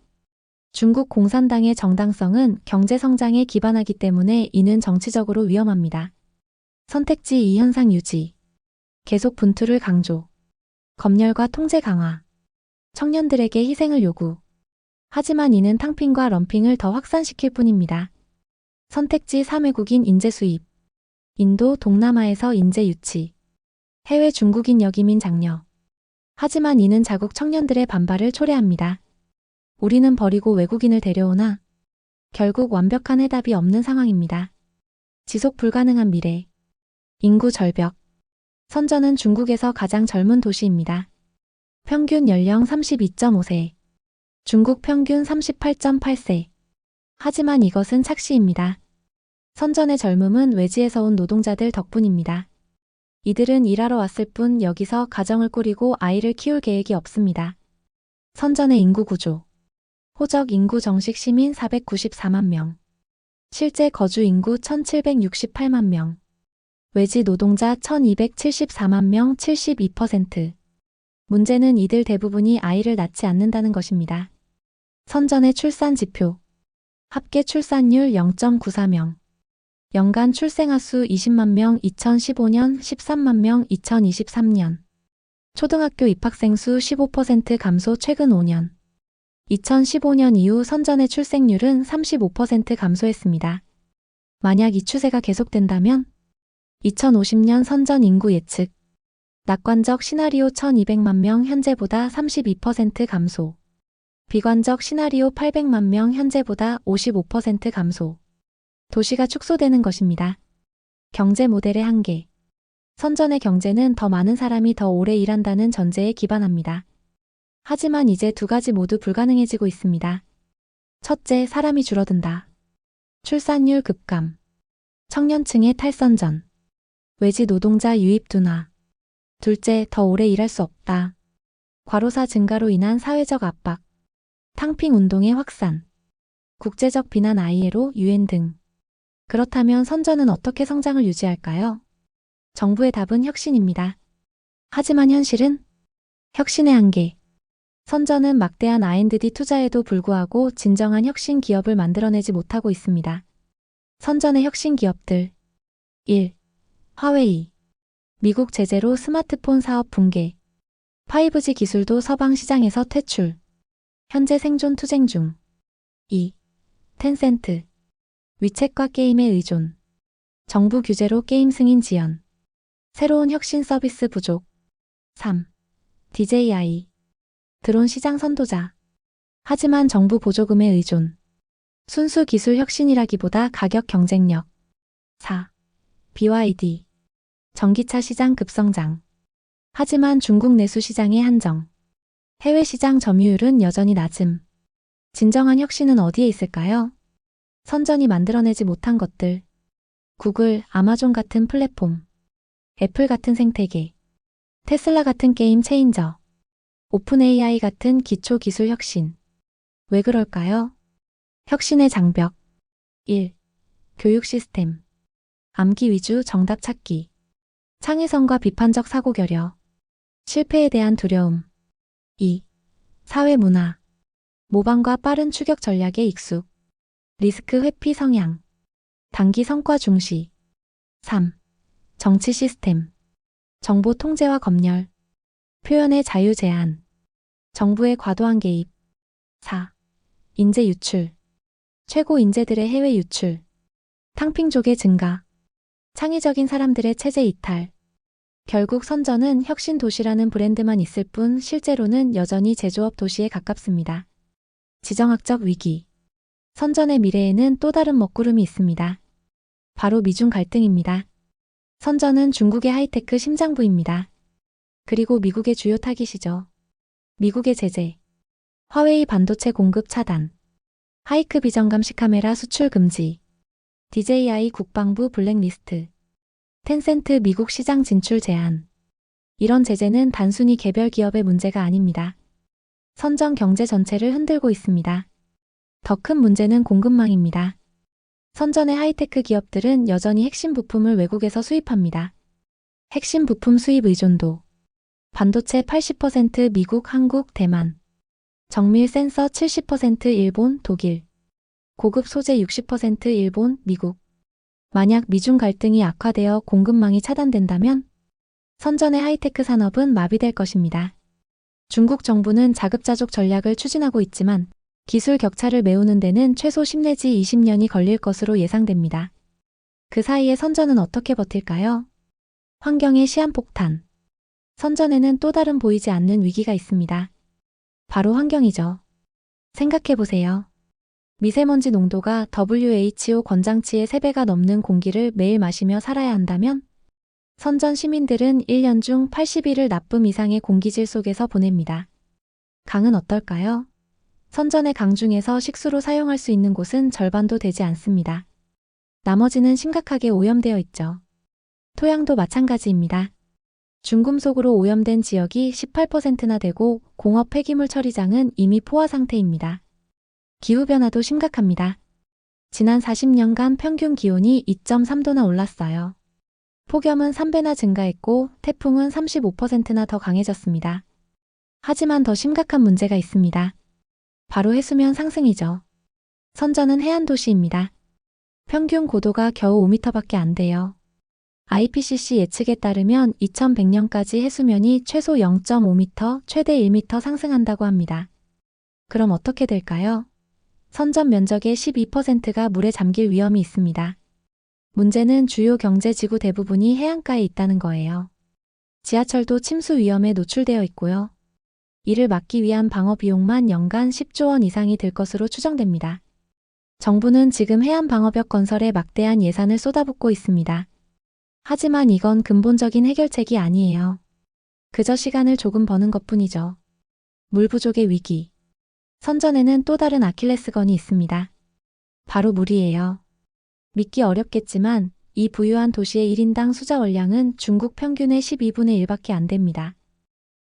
중국 공산당의 정당성은 경제 성장에 기반하기 때문에 이는 정치적으로 위험합니다. 선택지 2 현상 유지. 계속 분투를 강조. 검열과 통제 강화. 청년들에게 희생을 요구. 하지만 이는 탕핑과 럼핑을 더 확산시킬 뿐입니다. 선택지 3 외국인 인재 수입. 인도, 동남아에서 인재 유치. 해외 중국인 여기민 장려. 하지만 이는 자국 청년들의 반발을 초래합니다. 우리는 버리고 외국인을 데려오나 결국 완벽한 해답이 없는 상황입니다. 지속 불가능한 미래. 인구 절벽. 선전은 중국에서 가장 젊은 도시입니다. 평균 연령 32.5세. 중국 평균 38.8세. 하지만 이것은 착시입니다. 선전의 젊음은 외지에서 온 노동자들 덕분입니다. 이들은 일하러 왔을 뿐 여기서 가정을 꾸리고 아이를 키울 계획이 없습니다. 선전의 인구 구조. 호적 인구 정식 시민 494만 명. 실제 거주 인구 1768만 명. 외지 노동자 1274만 명 72%. 문제는 이들 대부분이 아이를 낳지 않는다는 것입니다. 선전의 출산 지표. 합계 출산율 0.94명. 연간 출생아 수 20만 명 2015년 13만 명 2023년. 초등학교 입학생 수 15% 감소 최근 5년. 2015년 이후 선전의 출생률은 35% 감소했습니다. 만약 이 추세가 계속된다면 2050년 선전 인구 예측. 낙관적 시나리오 1200만 명 현재보다 32% 감소. 비관적 시나리오 800만 명 현재보다 55% 감소. 도시가 축소되는 것입니다. 경제 모델의 한계. 선전의 경제는 더 많은 사람이 더 오래 일한다는 전제에 기반합니다. 하지만 이제 두 가지 모두 불가능해지고 있습니다. 첫째, 사람이 줄어든다. 출산율 급감. 청년층의 탈선전. 외지 노동자 유입 둔화. 둘째, 더 오래 일할 수 없다. 과로사 증가로 인한 사회적 압박. 탕핑 운동의 확산. 국제적 비난 ILO, UN 등. 그렇다면 선전은 어떻게 성장을 유지할까요? 정부의 답은 혁신입니다. 하지만 현실은 혁신의 한계. 선전은 막대한 R&D 투자에도 불구하고 진정한 혁신 기업을 만들어내지 못하고 있습니다. 선전의 혁신 기업들. 1. 화웨이. 미국 제재로 스마트폰 사업 붕괴. 5G 기술도 서방 시장에서 퇴출. 현재 생존 투쟁 중. 2. 텐센트. 위챗과 게임의 의존. 정부 규제로 게임 승인 지연. 새로운 혁신 서비스 부족. 3. DJI. 드론 시장 선도자. 하지만 정부 보조금에 의존. 순수 기술 혁신이라기보다 가격 경쟁력. 4. BYD. 전기차 시장 급성장. 하지만 중국 내수 시장의 한정. 해외 시장 점유율은 여전히 낮음. 진정한 혁신은 어디에 있을까요? 선전이 만들어내지 못한 것들. 구글, 아마존 같은 플랫폼. 애플 같은 생태계. 테슬라 같은 게임 체인저. 오픈 AI 같은 기초 기술 혁신. 왜 그럴까요? 혁신의 장벽. 1. 교육 시스템. 암기 위주 정답 찾기. 창의성과 비판적 사고 결여. 실패에 대한 두려움. 2. 사회 문화. 모방과 빠른 추격 전략에 익숙. 리스크 회피 성향. 단기 성과 중시. 3. 정치 시스템. 정보 통제와 검열. 표현의 자유 제한. 정부의 과도한 개입. 4. 인재 유출. 최고 인재들의 해외 유출. 탕핑족의 증가. 창의적인 사람들의 체제 이탈. 결국 선전은 혁신 도시라는 브랜드만 있을 뿐 실제로는 여전히 제조업 도시에 가깝습니다. 지정학적 위기. 선전의 미래에는 또 다른 먹구름이 있습니다. 바로 미중 갈등입니다. 선전은 중국의 하이테크 심장부입니다. 그리고 미국의 주요 타깃이죠. 미국의 제재. 화웨이 반도체 공급 차단. 하이크 비전 감시 카메라 수출 금지. DJI 국방부 블랙리스트. 텐센트 미국 시장 진출 제한. 이런 제재는 단순히 개별 기업의 문제가 아닙니다. 선전 경제 전체를 흔들고 있습니다. 더 큰 문제는 공급망입니다. 선전의 하이테크 기업들은 여전히 핵심 부품을 외국에서 수입합니다. 핵심 부품 수입 의존도. 반도체 80% 미국, 한국, 대만. 정밀 센서 70% 일본, 독일. 고급 소재 60% 일본, 미국. 만약 미중 갈등이 악화되어 공급망이 차단된다면 선전의 하이테크 산업은 마비될 것입니다. 중국 정부는 자급자족 전략을 추진하고 있지만 기술 격차를 메우는 데는 최소 10 내지 20년이 걸릴 것으로 예상됩니다. 그 사이에 선전은 어떻게 버틸까요? 환경의 시한폭탄. 선전에는 또 다른 보이지 않는 위기가 있습니다. 바로 환경이죠. 생각해보세요. 미세먼지 농도가 WHO 권장치의 3배가 넘는 공기를 매일 마시며 살아야 한다면 선전 시민들은 1년 중 80일을 나쁨 이상의 공기질 속에서 보냅니다. 강은 어떨까요? 선전의 강 중에서 식수로 사용할 수 있는 곳은 절반도 되지 않습니다. 나머지는 심각하게 오염되어 있죠. 토양도 마찬가지입니다. 중금속으로 오염된 지역이 18%나 되고 공업 폐기물 처리장은 이미 포화 상태입니다. 기후변화도 심각합니다. 지난 40년간 평균 기온이 2.3도나 올랐어요. 폭염은 3배나 증가했고 태풍은 35%나 더 강해졌습니다. 하지만 더 심각한 문제가 있습니다. 바로 해수면 상승이죠. 선전은 해안 도시입니다. 평균 고도가 겨우 5m밖에 안 돼요. IPCC 예측에 따르면 2100년까지 해수면이 최소 0.5m, 최대 1m 상승한다고 합니다. 그럼 어떻게 될까요? 선전 면적의 12%가 물에 잠길 위험이 있습니다. 문제는 주요 경제지구 대부분이 해안가에 있다는 거예요. 지하철도 침수 위험에 노출되어 있고요. 이를 막기 위한 방어 비용만 연간 10조 원 이상이 들 것으로 추정됩니다. 정부는 지금 해안 방어벽 건설에 막대한 예산을 쏟아붓고 있습니다. 하지만 이건 근본적인 해결책이 아니에요. 그저 시간을 조금 버는 것뿐이죠. 물 부족의 위기. 선전에는 또 다른 아킬레스건이 있습니다. 바로 물이에요. 믿기 어렵겠지만 이 부유한 도시의 1인당 수자 원량은 중국 평균의 12분의 1밖에 안 됩니다.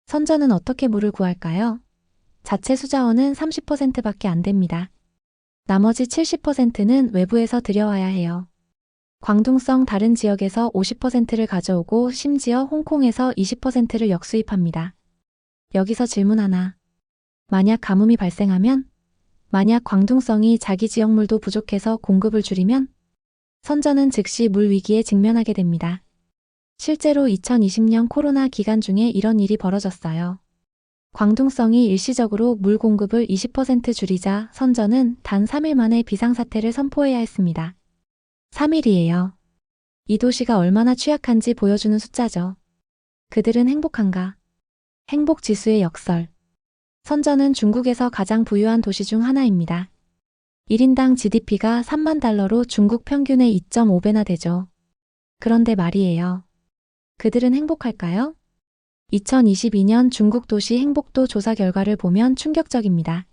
선전은 어떻게 물을 구할까요? 자체 수자원은 30%밖에 안 됩니다. 나머지 70%는 외부에서 들여와야 해요. 광둥성 다른 지역에서 50%를 가져오고 심지어 홍콩에서 20%를 역수입합니다. 여기서 질문 하나. 만약 가뭄이 발생하면? 만약 광둥성이 자기 지역 물도 부족해서 공급을 줄이면? 선전은 즉시 물 위기에 직면하게 됩니다. 실제로 2020년 코로나 기간 중에 이런 일이 벌어졌어요. 광둥성이 일시적으로 물 공급을 20% 줄이자 선전은 단 3일 만에 비상사태를 선포해야 했습니다. 3일이에요. 이 도시가 얼마나 취약한지 보여주는 숫자죠. 그들은 행복한가? 행복지수의 역설. 선전은 중국에서 가장 부유한 도시 중 하나입니다. 1인당 GDP가 3만 달러로 중국 평균의 2.5배나 되죠. 그런데 말이에요. 그들은 행복할까요? 2022년 중국 도시 행복도 조사 결과를 보면 충격적입니다.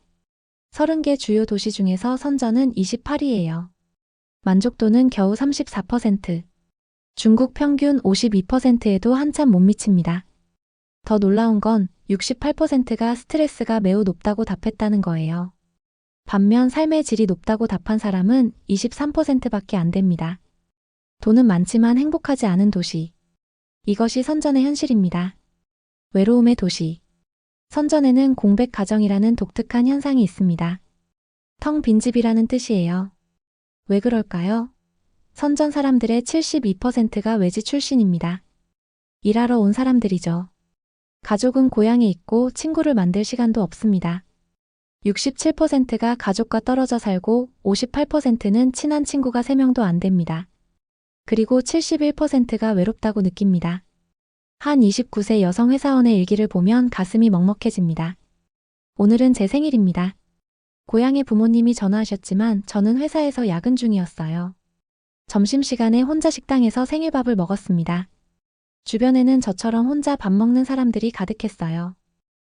30개 주요 도시 중에서 선전은 28위예요. 만족도는 겨우 34%. 중국 평균 52%에도 한참 못 미칩니다. 더 놀라운 건 68%가 스트레스가 매우 높다고 답했다는 거예요. 반면 삶의 질이 높다고 답한 사람은 23%밖에 안 됩니다. 돈은 많지만 행복하지 않은 도시. 이것이 선전의 현실입니다. 외로움의 도시. 선전에는 공백 가정이라는 독특한 현상이 있습니다. 텅 빈 집이라는 뜻이에요. 왜 그럴까요? 선전 사람들의 72%가 외지 출신입니다. 일하러 온 사람들이죠. 가족은 고향에 있고 친구를 만들 시간도 없습니다. 67%가 가족과 떨어져 살고 58%는 친한 친구가 3명도 안 됩니다. 그리고 71%가 외롭다고 느낍니다. 한 29세 여성 회사원의 일기를 보면 가슴이 먹먹해집니다. 오늘은 제 생일입니다. 고향의 부모님이 전화하셨지만 저는 회사에서 야근 중이었어요. 점심시간에 혼자 식당에서 생일밥을 먹었습니다. 주변에는 저처럼 혼자 밥 먹는 사람들이 가득했어요.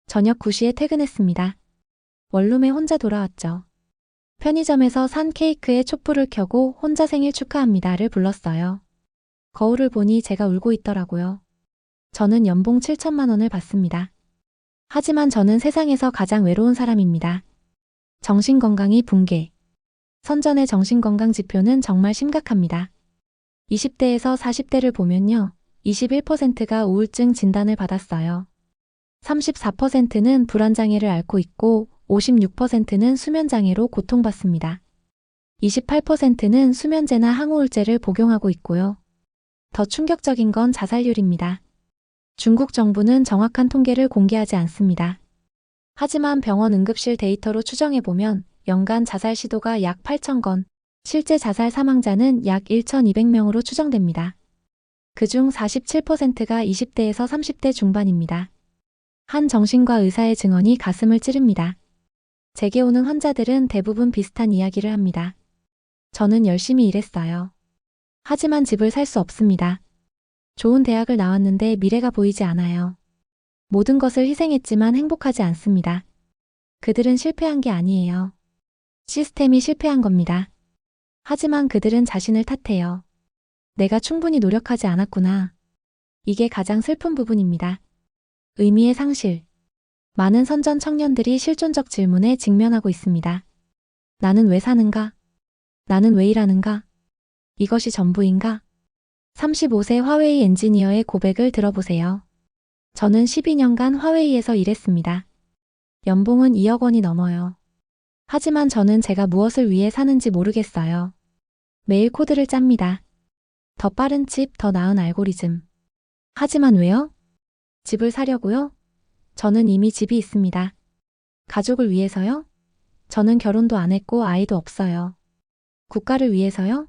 저녁 9시에 퇴근했습니다. 원룸에 혼자 돌아왔죠. 편의점에서 산 케이크에 촛불을 켜고 혼자 생일 축하합니다를 불렀어요. 거울을 보니 제가 울고 있더라고요. 저는 연봉 7천만 원을 받습니다. 하지만 저는 세상에서 가장 외로운 사람입니다. 정신건강이 붕괴. 선전의 정신건강 지표는 정말 심각합니다. 20대에서 40대를 보면요. 21%가 우울증 진단을 받았어요. 34%는 불안장애를 앓고 있고 56%는 수면장애로 고통받습니다. 28%는 수면제나 항우울제를 복용하고 있고요. 더 충격적인 건 자살률입니다. 중국 정부는 정확한 통계를 공개하지 않습니다. 하지만 병원 응급실 데이터로 추정해보면 연간 자살 시도가 약 8,000건, 실제 자살 사망자는 약 1,200명으로 추정됩니다. 그중 47%가 20대에서 30대 중반입니다. 한 정신과 의사의 증언이 가슴을 찌릅니다. 제게 오는 환자들은 대부분 비슷한 이야기를 합니다. 저는 열심히 일했어요. 하지만 집을 살 수 없습니다. 좋은 대학을 나왔는데 미래가 보이지 않아요. 모든 것을 희생했지만 행복하지 않습니다. 그들은 실패한 게 아니에요. 시스템이 실패한 겁니다. 하지만 그들은 자신을 탓해요. 내가 충분히 노력하지 않았구나. 이게 가장 슬픈 부분입니다. 의미의 상실. 많은 선전 청년들이 실존적 질문에 직면하고 있습니다. 나는 왜 사는가? 나는 왜 일하는가? 이것이 전부인가? 35세 화웨이 엔지니어의 고백을 들어보세요. 저는 12년간 화웨이에서 일했습니다. 연봉은 2억 원이 넘어요. 하지만 저는 제가 무엇을 위해 사는지 모르겠어요. 매일 코드를 짭니다. 더 빠른 칩, 더 나은 알고리즘. 하지만 왜요? 집을 사려고요? 저는 이미 집이 있습니다. 가족을 위해서요? 저는 결혼도 안 했고 아이도 없어요. 국가를 위해서요?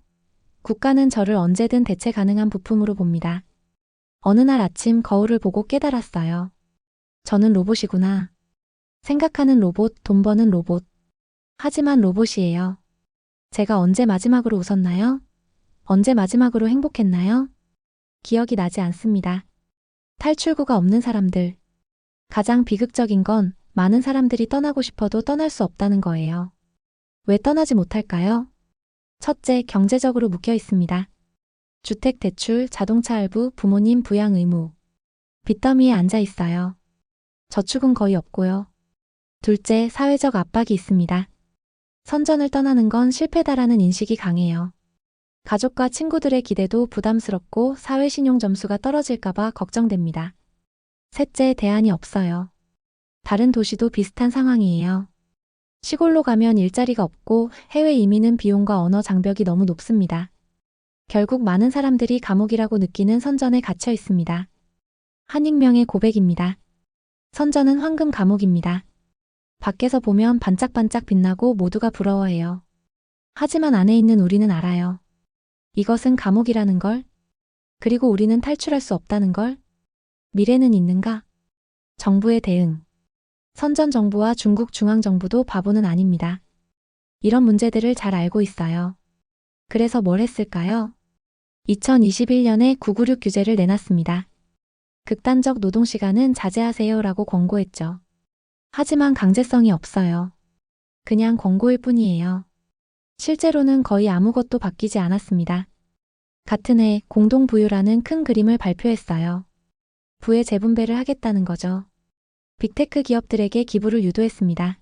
국가는 저를 언제든 대체 가능한 부품으로 봅니다. 어느 날 아침 거울을 보고 깨달았어요. 저는 로봇이구나. 생각하는 로봇, 돈 버는 로봇. 하지만 로봇이에요. 제가 언제 마지막으로 웃었나요? 언제 마지막으로 행복했나요? 기억이 나지 않습니다. 탈출구가 없는 사람들. 가장 비극적인 건 많은 사람들이 떠나고 싶어도 떠날 수 없다는 거예요. 왜 떠나지 못할까요? 첫째, 경제적으로 묶여 있습니다. 주택 대출, 자동차 할부, 부모님 부양 의무. 빚더미에 앉아 있어요. 저축은 거의 없고요. 둘째, 사회적 압박이 있습니다. 선전을 떠나는 건 실패다라는 인식이 강해요. 가족과 친구들의 기대도 부담스럽고 사회 신용 점수가 떨어질까봐 걱정됩니다. 셋째, 대안이 없어요. 다른 도시도 비슷한 상황이에요. 시골로 가면 일자리가 없고 해외 이민은 비용과 언어 장벽이 너무 높습니다. 결국 많은 사람들이 감옥이라고 느끼는 선전에 갇혀 있습니다. 한익명의 고백입니다. 선전은 황금 감옥입니다. 밖에서 보면 반짝반짝 빛나고 모두가 부러워해요. 하지만 안에 있는 우리는 알아요. 이것은 감옥이라는 걸. 그리고 우리는 탈출할 수 없다는 걸. 미래는 있는가? 정부의 대응. 선전 정부와 중국 중앙정부도 바보는 아닙니다. 이런 문제들을 잘 알고 있어요. 그래서 뭘 했을까요? 2021년에 996 규제를 내놨습니다. 극단적 노동시간은 자제하세요라고 권고했죠. 하지만 강제성이 없어요. 그냥 권고일 뿐이에요. 실제로는 거의 아무것도 바뀌지 않았습니다. 같은 해 공동부유라는 큰 그림을 발표했어요. 부의 재분배를 하겠다는 거죠. 빅테크 기업들에게 기부를 유도했습니다.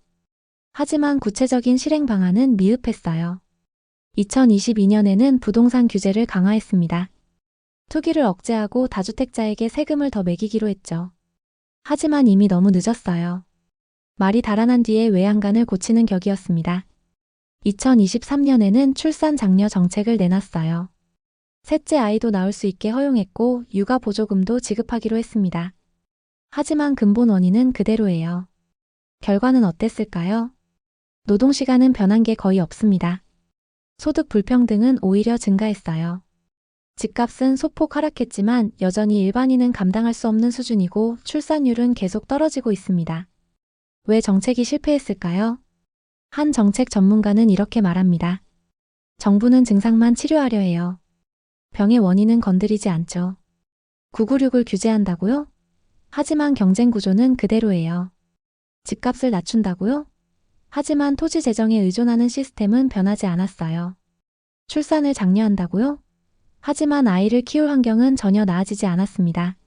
하지만 구체적인 실행 방안은 미흡했어요. 2022년에는 부동산 규제를 강화했습니다. 투기를 억제하고 다주택자에게 세금을 더 매기기로 했죠. 하지만 이미 너무 늦었어요. 말이 달아난 뒤에 외양간을 고치는 격이었습니다. 2023년에는 출산 장려 정책을 내놨어요. 셋째 아이도 낳을 수 있게 허용했고 육아 보조금도 지급하기로 했습니다. 하지만 근본 원인은 그대로예요. 결과는 어땠을까요? 노동시간은 변한 게 거의 없습니다. 소득 불평등은 오히려 증가했어요. 집값은 소폭 하락했지만 여전히 일반인은 감당할 수 없는 수준이고 출산율은 계속 떨어지고 있습니다. 왜 정책이 실패했을까요? 한 정책 전문가는 이렇게 말합니다. 정부는 증상만 치료하려 해요. 병의 원인은 건드리지 않죠. 996을 규제한다고요? 하지만 경쟁 구조는 그대로예요. 집값을 낮춘다고요? 하지만 토지 재정에 의존하는 시스템은 변하지 않았어요. 출산을 장려한다고요? 하지만 아이를 키울 환경은 전혀 나아지지 않았습니다.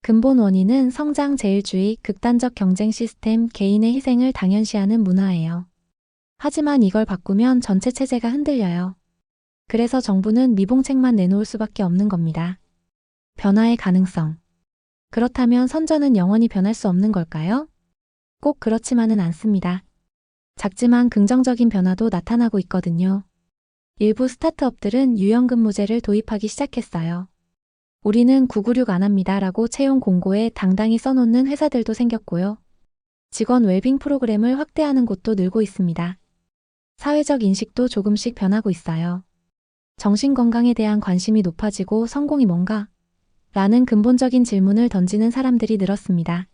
근본 원인은 성장 제일주의, 극단적 경쟁 시스템, 개인의 희생을 당연시하는 문화예요. 하지만 이걸 바꾸면 전체 체제가 흔들려요. 그래서 정부는 미봉책만 내놓을 수밖에 없는 겁니다. 변화의 가능성. 그렇다면 선전은 영원히 변할 수 없는 걸까요? 꼭 그렇지만은 않습니다. 작지만 긍정적인 변화도 나타나고 있거든요. 일부 스타트업들은 유연근무제를 도입하기 시작했어요. 우리는 996 안 합니다 라고 채용 공고에 당당히 써놓는 회사들도 생겼고요. 직원 웰빙 프로그램을 확대하는 곳도 늘고 있습니다. 사회적 인식도 조금씩 변하고 있어요. 정신건강에 대한 관심이 높아지고 성공이 뭔가? 라는 근본적인 질문을 던지는 사람들이 늘었습니다.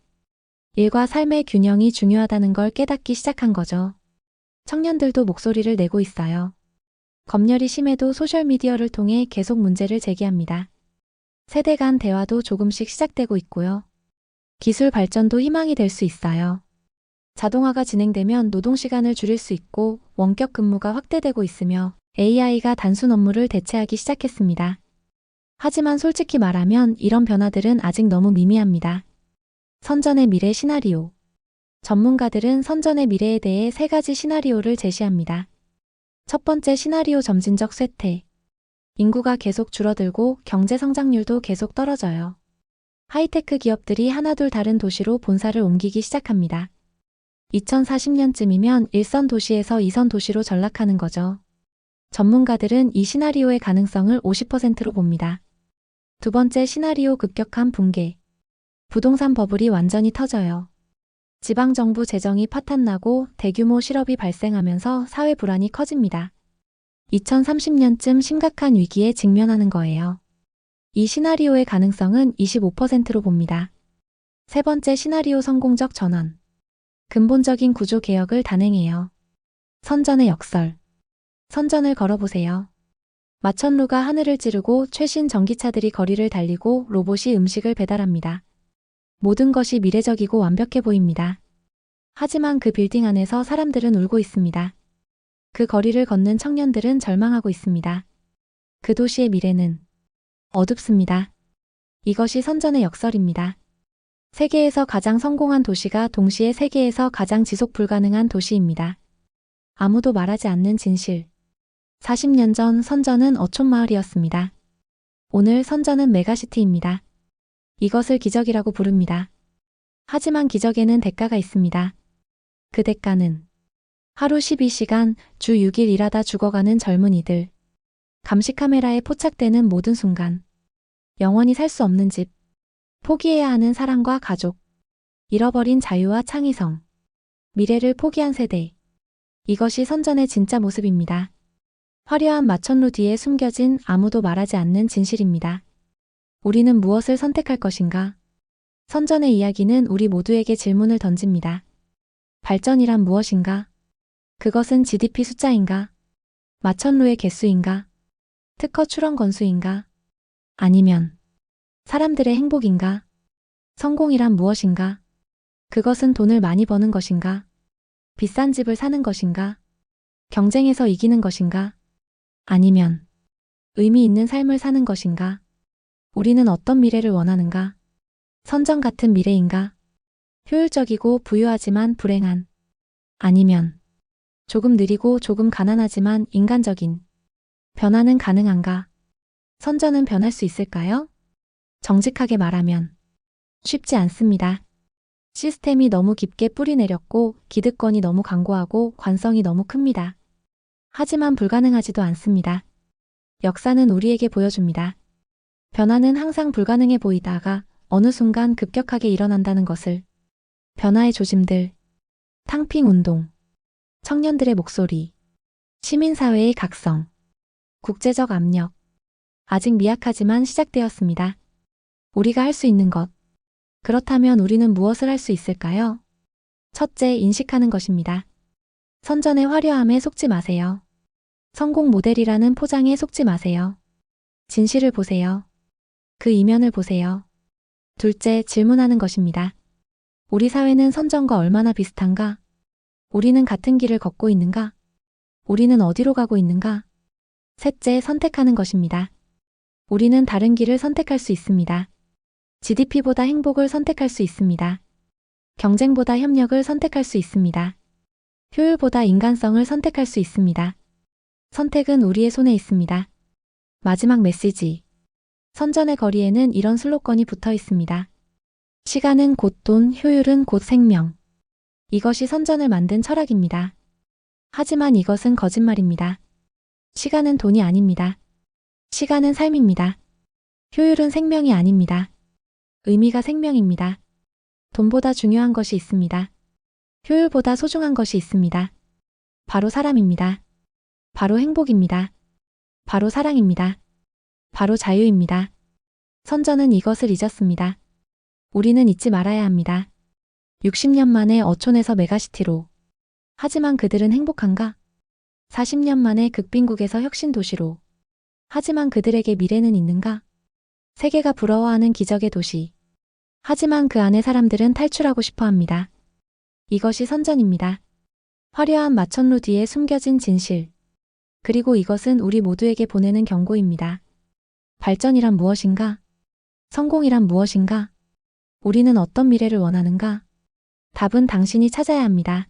일과 삶의 균형이 중요하다는 걸 깨닫기 시작한 거죠. 청년들도 목소리를 내고 있어요. 검열이 심해도 소셜미디어를 통해 계속 문제를 제기합니다. 세대 간 대화도 조금씩 시작되고 있고요. 기술 발전도 희망이 될 수 있어요. 자동화가 진행되면 노동시간을 줄일 수 있고 원격 근무가 확대되고 있으며 AI가 단순 업무를 대체하기 시작했습니다. 하지만 솔직히 말하면 이런 변화들은 아직 너무 미미합니다. 선전의 미래 시나리오. 전문가들은 선전의 미래에 대해 3가지 시나리오를 제시합니다. 첫 번째 시나리오 점진적 쇠퇴. 인구가 계속 줄어들고 경제 성장률도 계속 떨어져요. 하이테크 기업들이 하나둘 다른 도시로 본사를 옮기기 시작합니다. 2040년쯤이면 1선 도시에서 2선 도시로 전락하는 거죠. 전문가들은 이 시나리오의 가능성을 50%로 봅니다. 두 번째 시나리오 급격한 붕괴. 부동산 버블이 완전히 터져요. 지방정부 재정이 파탄나고 대규모 실업이 발생하면서 사회 불안이 커집니다. 2030년쯤 심각한 위기에 직면하는 거예요. 이 시나리오의 가능성은 25%로 봅니다. 세 번째 시나리오 성공적 전환. 근본적인 구조 개혁을 단행해요. 선전의 역설. 선전을 걸어보세요. 마천루가 하늘을 찌르고 최신 전기차들이 거리를 달리고 로봇이 음식을 배달합니다. 모든 것이 미래적이고 완벽해 보입니다. 하지만 그 빌딩 안에서 사람들은 울고 있습니다. 그 거리를 걷는 청년들은 절망하고 있습니다. 그 도시의 미래는 어둡습니다. 이것이 선전의 역설입니다. 세계에서 가장 성공한 도시가 동시에 세계에서 가장 지속 불가능한 도시입니다. 아무도 말하지 않는 진실. 40년 전 선전은 어촌마을이었습니다. 오늘 선전은 메가시티입니다. 이것을 기적이라고 부릅니다. 하지만 기적에는 대가가 있습니다. 그 대가는 하루 12시간, 주 6일 일하다 죽어가는 젊은이들. 감시 카메라에 포착되는 모든 순간. 영원히 살 수 없는 집. 포기해야 하는 사랑과 가족. 잃어버린 자유와 창의성. 미래를 포기한 세대. 이것이 선전의 진짜 모습입니다. 화려한 마천루 뒤에 숨겨진 아무도 말하지 않는 진실입니다. 우리는 무엇을 선택할 것인가? 선전의 이야기는 우리 모두에게 질문을 던집니다. 발전이란 무엇인가? 그것은 GDP 숫자인가? 마천루의 개수인가? 특허 출원 건수인가? 아니면 사람들의 행복인가? 성공이란 무엇인가? 그것은 돈을 많이 버는 것인가? 비싼 집을 사는 것인가? 경쟁에서 이기는 것인가? 아니면 의미 있는 삶을 사는 것인가? 우리는 어떤 미래를 원하는가? 선전 같은 미래인가? 효율적이고 부유하지만 불행한. 아니면 조금 느리고 조금 가난하지만 인간적인. 변화는 가능한가? 선전은 변할 수 있을까요? 정직하게 말하면 쉽지 않습니다. 시스템이 너무 깊게 뿌리 내렸고 기득권이 너무 강고하고 관성이 너무 큽니다. 하지만 불가능하지도 않습니다. 역사는 우리에게 보여줍니다. 변화는 항상 불가능해 보이다가 어느 순간 급격하게 일어난다는 것을. 변화의 조짐들, 탕핑운동, 청년들의 목소리, 시민사회의 각성, 국제적 압력. 아직 미약하지만 시작되었습니다. 우리가 할 수 있는 것. 그렇다면 우리는 무엇을 할 수 있을까요? 첫째, 인식하는 것입니다. 선전의 화려함에 속지 마세요. 성공 모델이라는 포장에 속지 마세요. 진실을 보세요. 그 이면을 보세요. 둘째, 질문하는 것입니다. 우리 사회는 선전과 얼마나 비슷한가? 우리는 같은 길을 걷고 있는가? 우리는 어디로 가고 있는가? 셋째, 선택하는 것입니다. 우리는 다른 길을 선택할 수 있습니다. GDP보다 행복을 선택할 수 있습니다. 경쟁보다 협력을 선택할 수 있습니다. 효율보다 인간성을 선택할 수 있습니다. 선택은 우리의 손에 있습니다. 마지막 메시지. 선전의 거리에는 이런 슬로건이 붙어 있습니다. 시간은 곧 돈, 효율은 곧 생명. 이것이 선전을 만든 철학입니다. 하지만 이것은 거짓말입니다. 시간은 돈이 아닙니다. 시간은 삶입니다. 효율은 생명이 아닙니다. 의미가 생명입니다. 돈보다 중요한 것이 있습니다. 효율보다 소중한 것이 있습니다. 바로 사람입니다. 바로 행복입니다. 바로 사랑입니다. 바로 자유입니다. 선전은 이것을 잊었습니다. 우리는 잊지 말아야 합니다. 60년 만에 어촌에서 메가시티로. 하지만 그들은 행복한가? 40년 만에 극빈국에서 혁신 도시로. 하지만 그들에게 미래는 있는가? 세계가 부러워하는 기적의 도시. 하지만 그 안에 사람들은 탈출하고 싶어 합니다. 이것이 선전입니다. 화려한 마천루 뒤에 숨겨진 진실. 그리고 이것은 우리 모두에게 보내는 경고입니다. 발전이란 무엇인가? 성공이란 무엇인가? 우리는 어떤 미래를 원하는가? 답은 당신이 찾아야 합니다.